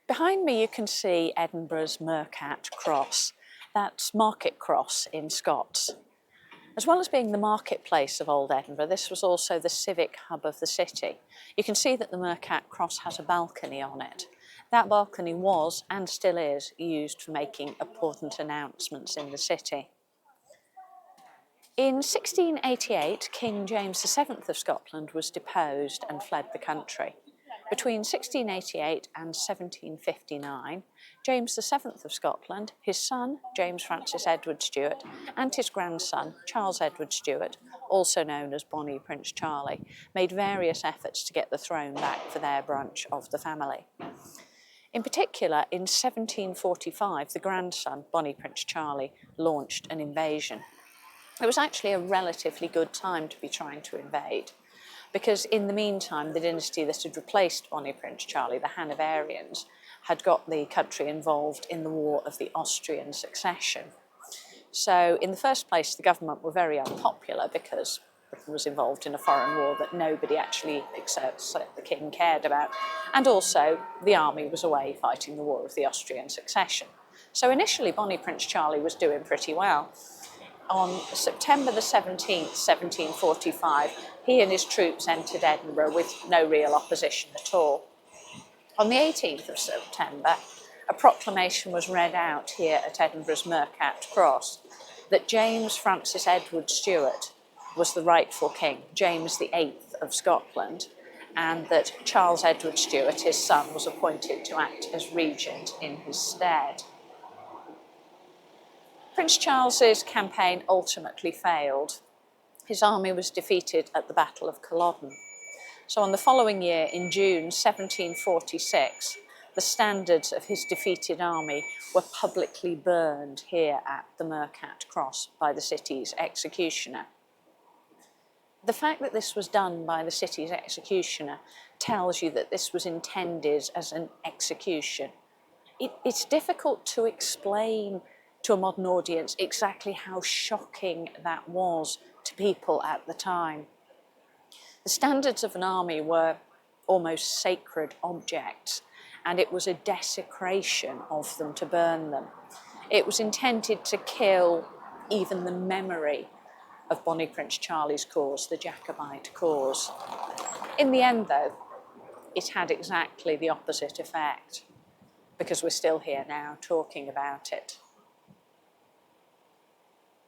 Behind me you can see Edinburgh's Mercat cross. That's Market Cross in Scots. As well as being the marketplace of Old Edinburgh, this was also the civic hub of the city. You can see that the Mercat cross has a balcony on it. That balcony was, and still is, used for making important announcements in the city. In 1688, King James VII of Scotland was deposed and fled the country. Between 1688 and 1759, James VII of Scotland, his son, James Francis Edward Stuart, and his grandson, Charles Edward Stuart, also known as Bonnie Prince Charlie, made various efforts to get the throne back for their branch of the family. In particular, in 1745, the grandson, Bonnie Prince Charlie, launched an invasion. It was actually a relatively good time to be trying to invade, because in the meantime, the dynasty that had replaced Bonnie Prince Charlie, the Hanoverians, had got the country involved in the War of the Austrian Succession. So in the first place, the government were very unpopular because Britain was involved in a foreign war that nobody actually except the king cared about, and also the army was away fighting the War of the Austrian Succession. So initially, Bonnie Prince Charlie was doing pretty well. On September the 17th, 1745, he and his troops entered Edinburgh with no real opposition at all. On the 18th of September, a proclamation was read out here at Edinburgh's Mercat Cross that James Francis Edward Stuart was the rightful king, James VIII of Scotland, and that Charles Edward Stuart, his son, was appointed to act as regent in his stead. Prince Charles's campaign ultimately failed. His army was defeated at the Battle of Culloden. So on the following year, in June 1746, the standards of his defeated army were publicly burned here at the Mercat Cross by the city's executioner. The fact that this was done by the city's executioner tells you that this was intended as an execution. It's difficult to explain to a modern audience exactly how shocking that was to people at the time. The standards of an army were almost sacred objects, and it was a desecration of them to burn them. It was intended to kill even the memory of Bonnie Prince Charlie's cause, the Jacobite cause. In the end, though, it had exactly the opposite effect, because we're still here now talking about it.